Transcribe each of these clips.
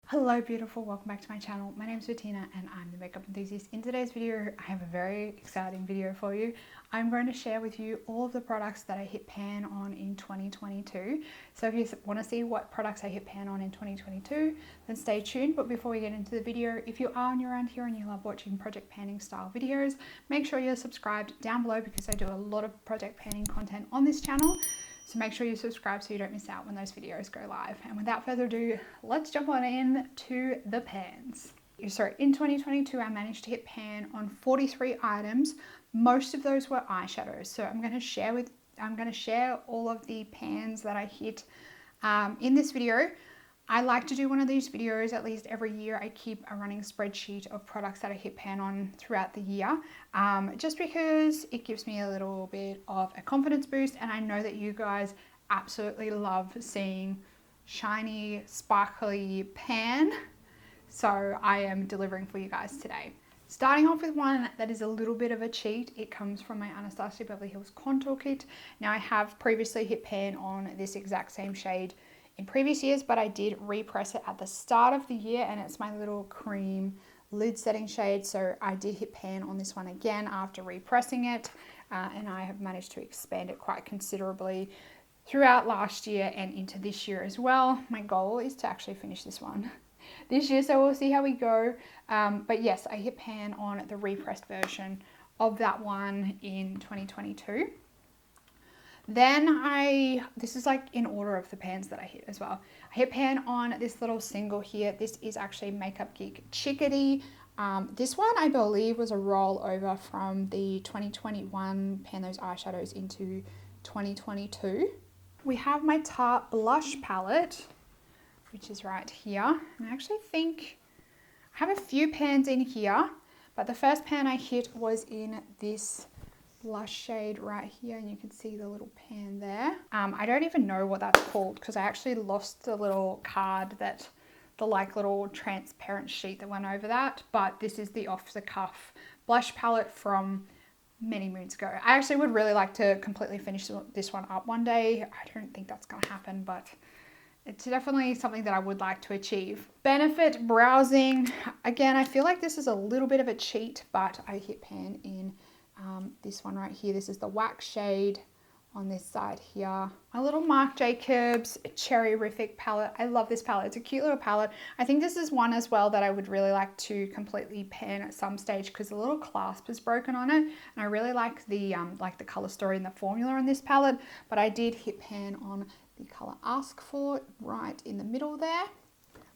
Hello beautiful, welcome back to my channel. My name is Bettina and I'm the makeup enthusiast. In today's video, I have a very exciting video for you. I'm going to share with you all of the products that I hit pan on in 2022. So if you want to see what products I hit pan on in 2022, then stay tuned. But before we get into the video, if you are new around here and you love watching project panning style videos, make sure you're subscribed down below because I do a lot of project panning content on this channel. So make sure you subscribe so you don't miss out when those videos go live. And without further ado, let's jump on in to the pans. So in 2022, I managed to hit pan on 43 items. Most of those were eyeshadows. So I'm going to share all of the pans that I hit in this video. I like to do one of these videos at least every year. I keep a running spreadsheet of products that I hit pan on throughout the year, just because it gives me a little bit of a confidence boost. And I know that you guys absolutely love seeing shiny, sparkly pan. So I am delivering for you guys today. Starting off with one that is a little bit of a cheat. It comes from my Anastasia Beverly Hills contour kit. Now I have previously hit pan on this exact same shade in previous years, but I did repress it at the start of the year and it's my little cream lid setting shade. So I did hit pan on this one again after repressing it and I have managed to expand it quite considerably throughout last year and into this year as well. My goal is to actually finish this one this year, so we'll see how we go. But yes, I hit pan on the repressed version of that one in 2022. Then this is like in order of the pans that I hit as well. I hit pan on this little single here. This is actually Makeup Geek Chickadee. This one I believe was a rollover from the 2021 Pan Those Eyeshadows into 2022. We have my Tarte Blush Palette, which is right here. And I actually think I have a few pans in here, but the first pan I hit was in this blush shade right here, and you can see the little pan there. I don't even know what that's called because I actually lost the little card, that the like little transparent sheet that went over that, but this is the off the cuff blush palette from many moons ago. I actually would really like to completely finish this one up one day. I don't think that's gonna happen, but it's definitely something that I would like to achieve. Benefit Browsing. Again, I feel like this is a little bit of a cheat, but I hit pan in this one right here. This is the wax shade on this side here. My little Marc Jacobs Cherryrific palette. I love this palette. It's a cute little palette. I think this is one as well that I would really like to completely pan at some stage because the little clasp is broken on it. And I really like the color story and the formula on this palette. But I did hit pan on the color Ask For right in the middle there.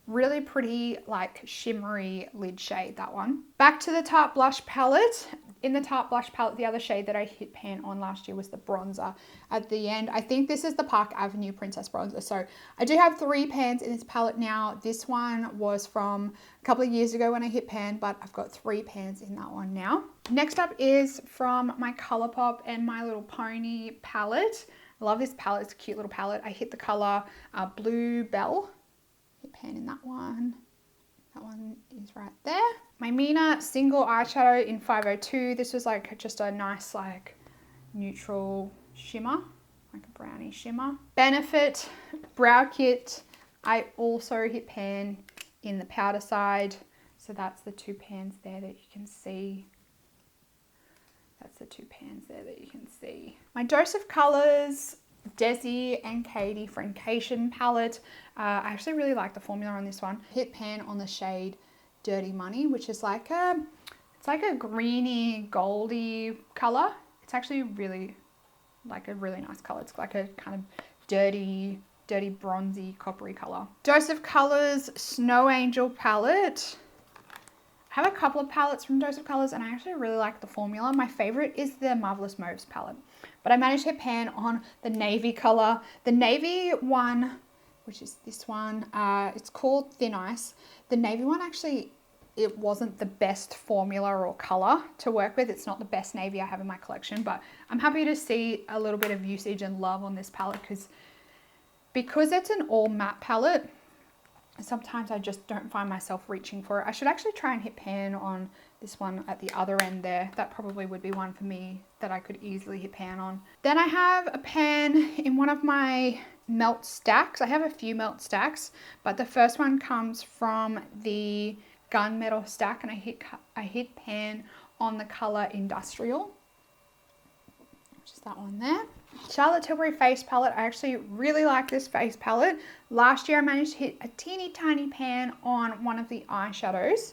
Really pretty, like shimmery lid shade, that one. Back to the Tarte Blush Palette. In the Tarte Blush Palette, the other shade that I hit pan on last year was the bronzer at the end. I think this is the Park Avenue Princess Bronzer. So I do have 3 pans in this palette now. This one was from a couple of years ago when I hit pan, but I've got 3 pans in that one now. Next up is from my ColourPop and My Little Pony palette. I love this palette. It's a cute little palette. I hit the color Blue Bell. Hit pan in that one. That one is right there. My Mina single eyeshadow in 502. This was like just a nice like neutral shimmer, like a brownie shimmer. Benefit Brow Kit. I also hit pan in the powder side. So that's the 2 pans there that you can see. That's the 2 pans there that you can see. My Dose of Colors Desi and Katie Friendcation palette. I actually really like the formula on this one. Hit pan on the shade Dirty Money, which is like it's like a greeny goldy color. It's actually really like a really nice color. It's like a kind of dirty bronzy coppery color. Dose of Colors Snow Angel palette. I have a couple of palettes from Dose of Colors and I actually really like the formula. My favorite is the Marvelous Mauves palette, but I managed to hit pan on the navy color. The navy one, which is this one, it's called Thin Ice. The navy one actually, it wasn't the best formula or color to work with. It's not the best navy I have in my collection, but I'm happy to see a little bit of usage and love on this palette because it's an all matte palette. Sometimes I just don't find myself reaching for it. I should actually try and hit pan on this one at the other end there. That probably would be one for me that I could easily hit pan on. Then I have a pan in one of my melt stacks. I have a few melt stacks, but the first one comes from the gunmetal stack, and I hit pan on the color Industrial, which is that one there. Charlotte Tilbury face palette. I actually really like this face palette. Last year I managed to hit a teeny tiny pan on one of the eyeshadows.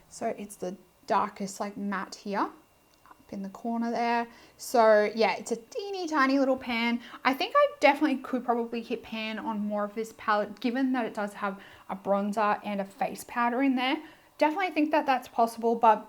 So it's the darkest like matte here up in the corner there. So yeah, it's a teeny tiny little pan. I think I definitely could probably hit pan on more of this palette, given that it does have a bronzer and a face powder in there. Definitely think that that's possible, but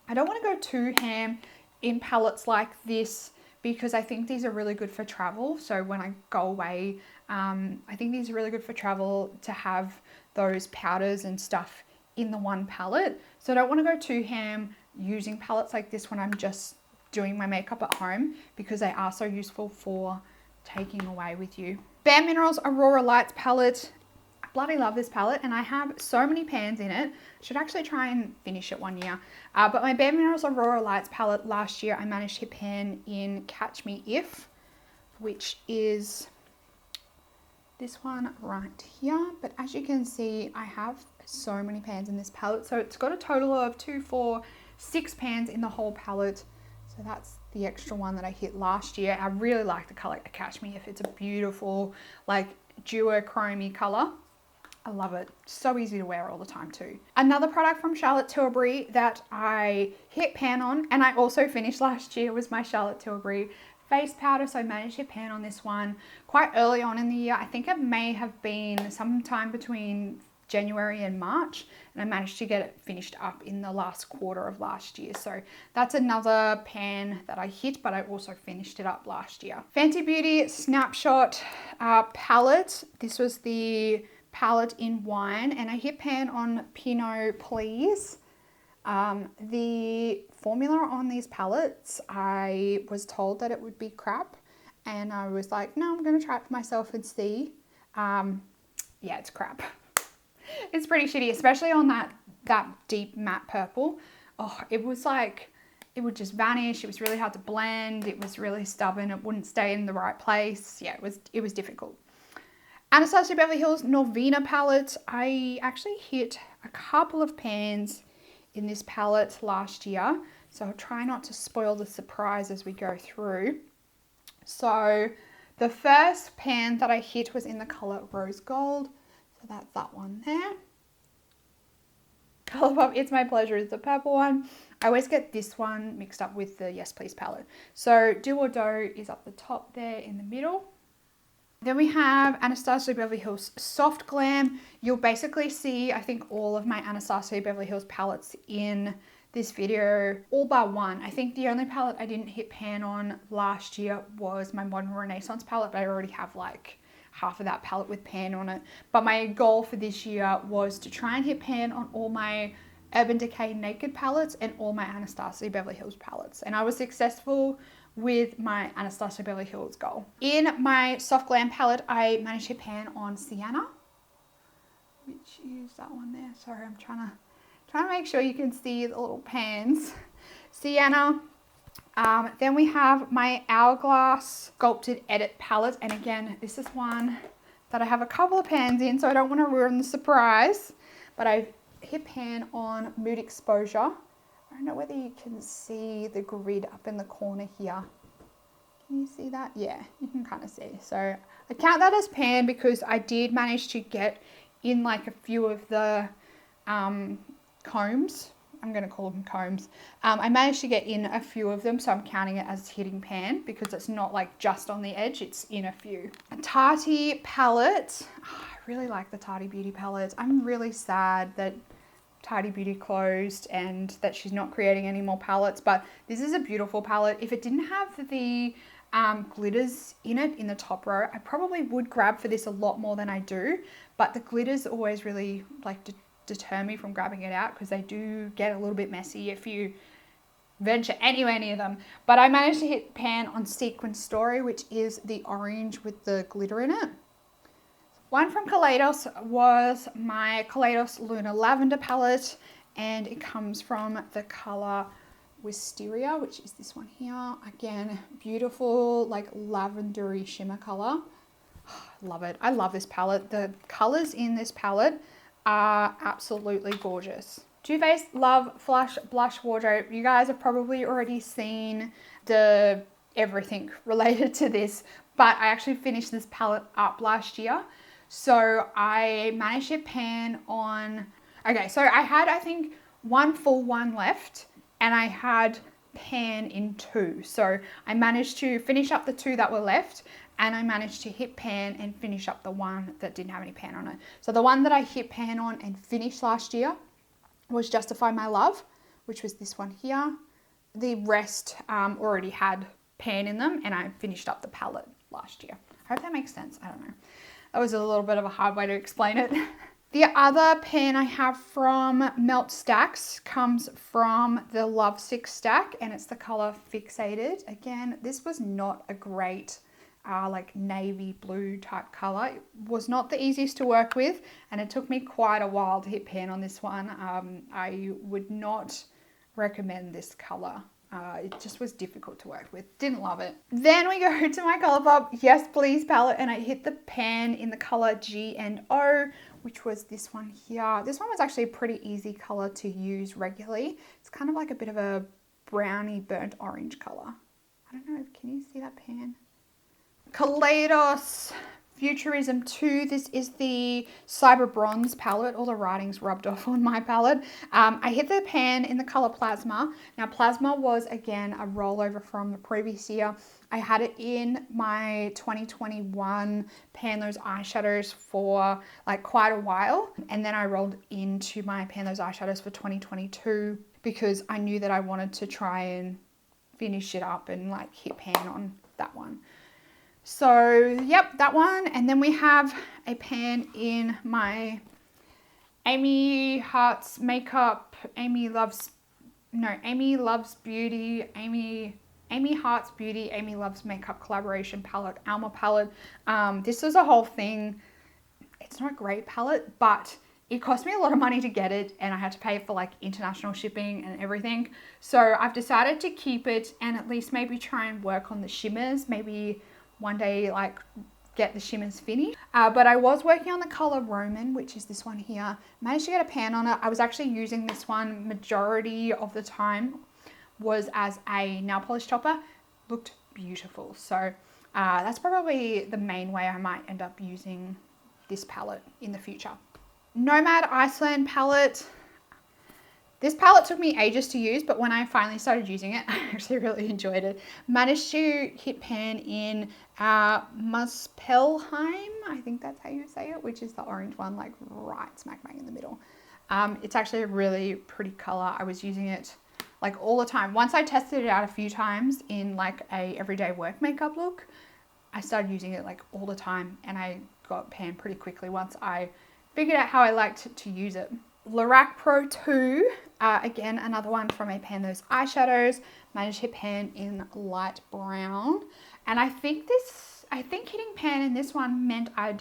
I don't want to go too ham in palettes like this, because I think these are really good for travel. So when I go away, I think these are really good for travel to have those powders and stuff in the one palette. So I don't want to go too ham using palettes like this when I'm just doing my makeup at home, because they are so useful for taking away with you. Bare Minerals Aurora Lights palette. I bloody love this palette, and I have so many pans in it. Should actually try and finish it one year. But my Bare Minerals Aurora Lights palette last year, I managed to hit pan in Catch Me If, which is this one right here. But as you can see, I have so many pans in this palette. So it's got a total of 2, 4, 6 pans in the whole palette. So that's the extra one that I hit last year. I really like the color Catch Me If. It's a beautiful, like, duochrome color. I love it. So easy to wear all the time too. Another product from Charlotte Tilbury that I hit pan on, and I also finished last year, was my Charlotte Tilbury face powder. So I managed to hit pan on this one quite early on in the year. I think it may have been sometime between January and March, and I managed to get it finished up in the last quarter of last year. So that's another pan that I hit, but I also finished it up last year. Fenty Beauty Snapshot palette. This was the palette in wine, and I hit pan on Pinot Please. The formula on these palettes, I was told that it would be crap, and I was like, no, I'm going to try it for myself and see. Yeah, it's crap. It's pretty shitty, especially on that deep matte purple. Oh, it was like, it would just vanish. It was really hard to blend. It was really stubborn. It wouldn't stay in the right place. Yeah, it was difficult. Anastasia Beverly Hills Norvina palette. I actually hit a couple of pans in this palette last year, so I'll try not to spoil the surprise as we go through. So the first pan that I hit was in the color Rose Gold, so that's that one there. Colourpop It's My Pleasure is the purple one. I always get this one mixed up with the Yes Please palette. So Do or Do is up the top there in the middle. Then we have Anastasia Beverly Hills Soft Glam. You'll basically see, I think, all of my Anastasia Beverly Hills palettes in this video, all bar one. I think the only palette I didn't hit pan on last year was my Modern Renaissance palette, but I already have like half of that palette with pan on it. But my goal for this year was to try and hit pan on all my Urban Decay Naked palettes and all my Anastasia Beverly Hills palettes. And I was successful with my Anastasia Beverly Hills goal. In my Soft Glam palette, I managed to pan on Sienna, which is that one there. Sorry, I'm trying to make sure you can see the little pans. Sienna. Then we have my Hourglass Sculpted Edit palette. And again, this is one that I have a couple of pans in, so I don't want to ruin the surprise. But I've hit pan on Mood Exposure. I don't know whether you can see the grid up in the corner here. Can you see that? Yeah, you can kind of see. So I count that as pan because I did manage to get in like a few of the combs. I'm going to call them combs. I managed to get in a few of them, so I'm counting it as hitting pan because it's not like just on the edge, it's in a few. A Tati palette. Oh, I really like the Tati Beauty palettes. I'm really sad that Tati Beauty closed and that she's not creating any more palettes, but this is a beautiful palette. If it didn't have the glitters in it in the top row, I probably would grab for this a lot more than I do, but the glitters always really like deter me from grabbing it out because they do get a little bit messy if you venture anywhere near them. But I managed to hit pan on Sequin Story, which is the orange with the glitter in it. One from Kaleidos was my Kaleidos Lunar Lavender palette, and it comes from the color Wisteria, which is this one here. Again, beautiful like lavendery shimmer color. Love it. I love this palette. The colors in this palette are absolutely gorgeous. Too Faced Love Flush Blush Wardrobe. You guys have probably already seen the everything related to this, but I actually finished this palette up last year. So I managed to pan on, okay, so I had, I think, one full one left, and I had pan in two. So I managed to finish up the two that were left, and I managed to hit pan and finish up the one that didn't have any pan on it. So the one that I hit pan on and finished last year was Justify My Love, which was this one here. The rest already had pan in them, and I finished up the palette last year. I hope that makes sense. I don't know. That was a little bit of a hard way to explain it. The other pan I have from Melt Stacks comes from the Lovesick stack, and it's the color Fixated. Again, this was not a great like navy blue type color. It was not the easiest to work with, and it took me quite a while to hit pan on this one. I would not recommend this color. It just was difficult to work with. Didn't love it. Then we go to my Colourpop Yes Please palette, and I hit the pan in the color G and O, which was this one here. This one was actually a pretty easy color to use regularly. It's kind of like a bit of a browny burnt orange color. I don't know, can you see that pan? Kaleidos Futurism 2. This is the Cyber Bronze palette. All the writing's rubbed off on my palette. I hit the pan in the color Plasma. Now, Plasma was, again, a rollover from the previous year. I had it in my 2021 Pan Those Eyeshadows for like quite a while. And then I rolled into my Pan Those Eyeshadows for 2022 because I knew that I wanted to try and finish it up and like hit pan on that one. So, yep, that one. And then we have a pan in my Amy Hearts Makeup, Amy Loves Beauty, Amy Hearts Beauty, Amy Loves Makeup collaboration palette, Alma palette. This was a whole thing. It's not a great palette, but it cost me a lot of money to get it, and I had to pay for like international shipping and everything. So I've decided to keep it and at least maybe try and work on the shimmers, maybe one day like get the shimmers finished. But I was working on the color Roman, which is this one here. Managed to get a pan on it. I was actually using this one majority of the time was as a nail polish topper. Looked beautiful. So that's probably the main way I might end up using this palette in the future. Nomad Iceland palette. This palette took me ages to use, but when I finally started using it, I actually really enjoyed it. Managed to hit pan in Muspelheim, I think that's how you say it, which is the orange one, like right smack bang in the middle. It's actually a really pretty color. I was using it like all the time. Once I tested it out a few times in like a everyday work makeup look, I started using it like all the time, and I got pan pretty quickly once I figured out how I liked to use it. Lorac Pro 2, again, another one from a Pan Those Eyeshadows. Managed to hit pan in light brown. And I think hitting pan in this one meant I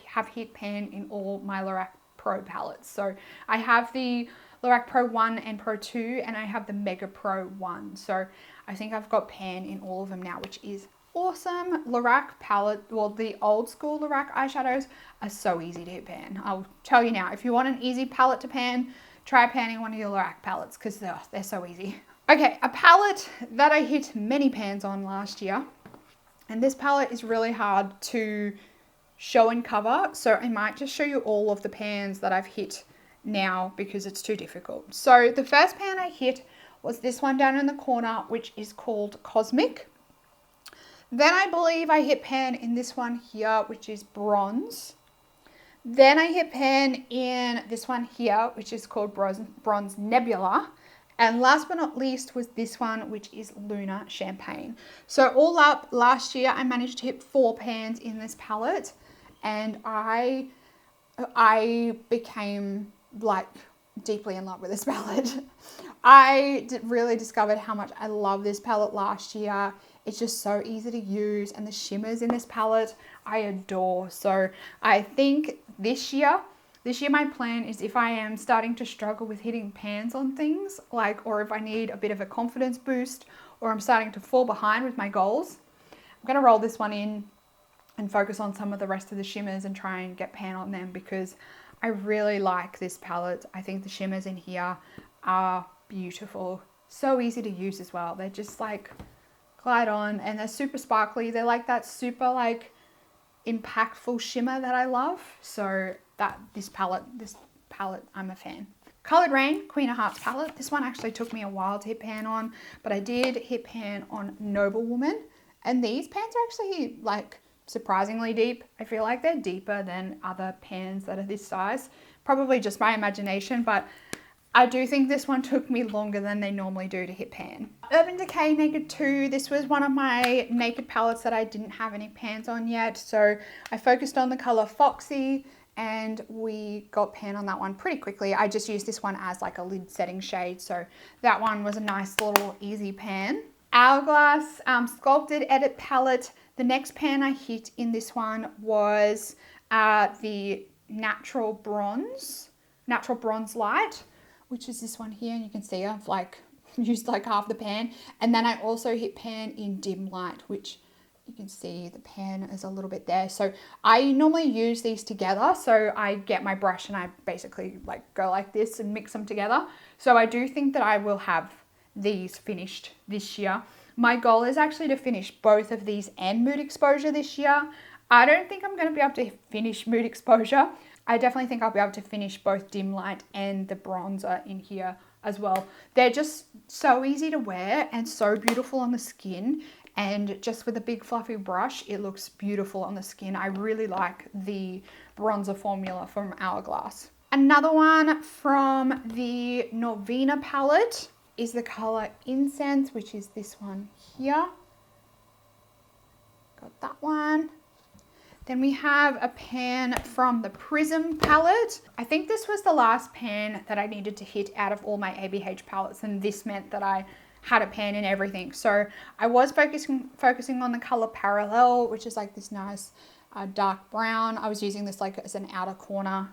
have hit pan in all my Lorac Pro palettes. So I have the Lorac Pro 1 and Pro 2, and I have the Mega Pro 1. So I think I've got pan in all of them now, which is awesome. Lorac palette, well, the old school Lorac eyeshadows are so easy to hit pan. I'll tell you now, if you want an easy palette to pan, try panning one of your Lorac palettes because they're so easy. Okay, a palette that I hit many pans on last year, and this palette is really hard to show and cover, so I might just show you all of the pans that I've hit now because it's too difficult. So the first pan I hit was this one down in the corner, which is called Cosmic. Then I believe I hit pan in this one here, which is Bronze. Then I hit pan in this one here, which is called Bronze Nebula. And last but not least was this one, which is Lunar Champagne. So all up, last year I managed to hit 4 pans in this palette, and I became like deeply in love with this palette. I really discovered how much I love this palette last year. It's just so easy to use, and the shimmers in this palette I adore. So I think this year my plan is, if I am starting to struggle with hitting pans on things, like, or if I need a bit of a confidence boost, or I'm starting to fall behind with my goals, I'm going to roll this one in and focus on some of the rest of the shimmers and try and get pan on them, because I really like this palette. I think the shimmers in here are beautiful. So easy to use as well. They're just like glide on, and they're super sparkly. They're like that super like impactful shimmer that I love. So this palette, I'm a fan. Coloured Rain, Queen of Hearts palette. This one actually took me a while to hit pan on, but I did hit pan on Noble Woman. And these pans are actually like surprisingly deep. I feel like they're deeper than other pans that are this size. Probably just my imagination, but I do think this one took me longer than they normally do to hit pan. Urban Decay Naked 2. This was one of my naked palettes that I didn't have any pans on yet. So I focused on the color Foxy, and we got pan on that one pretty quickly. I just used this one as like a lid setting shade. So that one was a nice little easy pan. Hourglass Sculpted Edit palette. The next pan I hit in this one was the Natural Bronze Light, which is this one here. And you can see I've like used like half the pan. And then I also hit pan in Dim Light, which you can see the pan is a little bit there. So I normally use these together. So I get my brush and I basically like go like this and mix them together. So I do think that I will have these finished this year. My goal is actually to finish both of these and Mood Exposure this year. I don't think I'm going to be able to finish Mood Exposure. I definitely think I'll be able to finish both Dim Light and the bronzer in here as well. They're just so easy to wear and so beautiful on the skin. And just with a big fluffy brush, it looks beautiful on the skin. I really like the bronzer formula from Hourglass. Another one from the Norvina palette is the color Incense, which is this one here. Got that one. Then we have a pan from the Prism palette. I think this was the last pan that I needed to hit out of all my ABH palettes, and this meant that I had a pan in everything. So I was focusing on the color Parallel, which is like this nice dark brown. I was using this like as an outer corner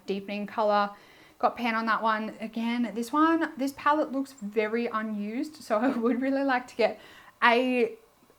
deepening color. Got pan on that one. Again, this palette looks very unused, so I would really like to get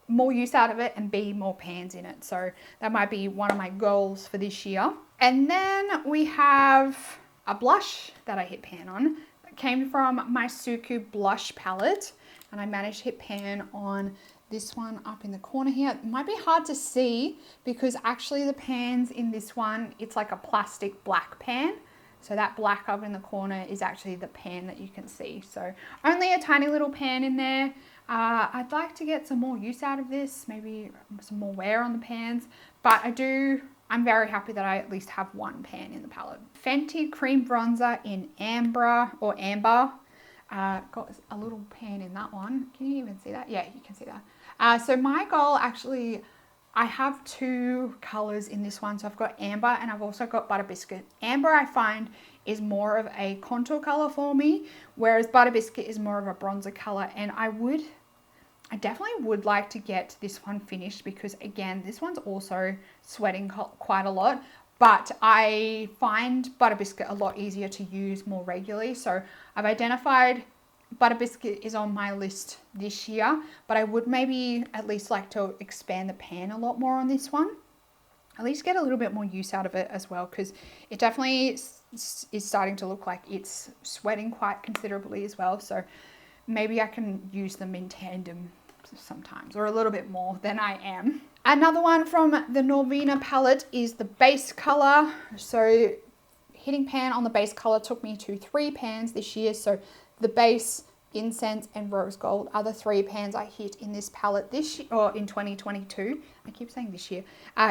more use out of it and B, more pans in it. So that might be one of my goals for this year. And then we have a blush that I hit pan on. It came from my Suku blush palette, and I managed to hit pan on this one up in the corner here. It might be hard to see because actually the pans in this one, it's like a plastic black pan. So that black up in the corner is actually the pan that you can see. So only a tiny little pan in there. I'd like to get some more use out of this, maybe some more wear on the pans, but I'm very happy that I at least have one pan in the palette. Fenty Cream Bronzer in Amber. Got a little pan in that one. Can you even see that? Yeah, you can see that. So my goal actually, I have two colors in this one. So I've got Amber and I've also got Butter Biscuit. Amber I find is more of a contour color for me, whereas Butter Biscuit is more of a bronzer color. And I definitely would like to get this one finished because again, this one's also sweating quite a lot, but I find Butter Biscuit a lot easier to use more regularly. So I've identified Butter Biscuit is on my list this year, but I would maybe at least like to expand the pan a lot more on this one. At least get a little bit more use out of it as well, because it definitely is starting to look like it's sweating quite considerably as well. So maybe I can use them in tandem sometimes, or a little bit more than I am. Another one from the Norvina palette is the base color. So hitting pan on the base color took me to 3 pans this year. So the base, Incense, and Rose Gold are the 3 pans I hit in this palette this year, or in 2022. I keep saying this year.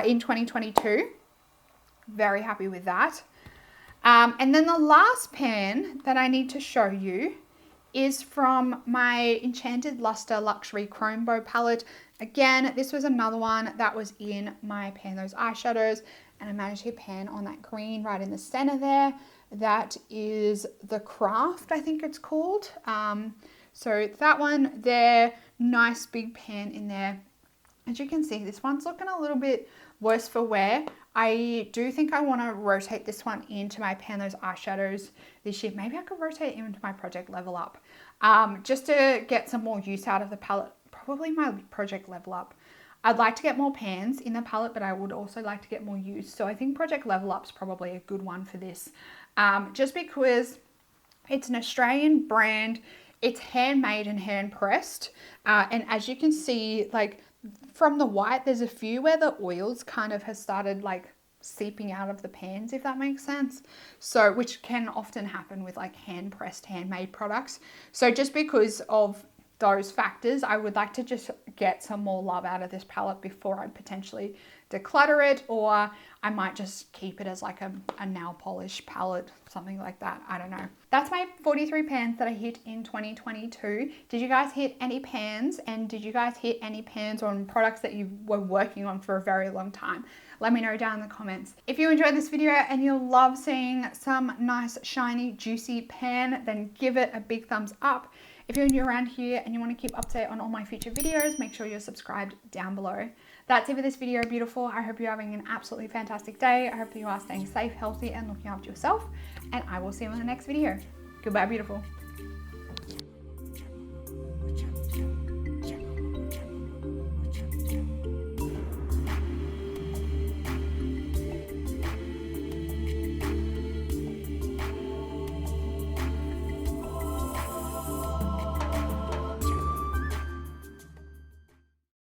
In 2022. Very happy with that. And then the last pan that I need to show you is from my Enchanted Luster Luxury Chrome Bow palette. Again, this was another one that was in my Pan Those Eyeshadows, and I managed to pan on that green right in the center there. That is the Craft, I think it's called. So that one there, nice big pan in there. As you can see, this one's looking a little bit worse for wear. I do think I want to rotate this one into my Pan Those Eyeshadows this year. Maybe I could rotate it into my Project Level Up, just to get some more use out of the palette. Probably my Project Level Up. I'd like to get more pans in the palette, but I would also like to get more use. So I think Project Level Up's probably a good one for this. Just because it's an Australian brand, it's handmade and hand pressed. And as you can see, like from the white, there's a few where the oils kind of has started like seeping out of the pans, if that makes sense. So, which can often happen with like hand pressed, handmade products. So just because of those factors, I would like to just get some more love out of this palette before I potentially declutter it, or I might just keep it as like a nail polish palette, something like that. I don't know. That's my 43 pans that I hit in 2022. Did you guys hit any pans, and did you guys hit any pans on products that you were working on for a very long time? Let me know down in the comments. If you enjoyed this video and you love seeing some nice, shiny, juicy pan, then give it a big thumbs up. If you're new around here and you want to keep up to date on all my future videos, make sure you're subscribed down below. That's it for this video, beautiful. I hope you're having an absolutely fantastic day. I hope that you are staying safe, healthy, and looking after yourself. And I will see you in the next video. Goodbye, beautiful.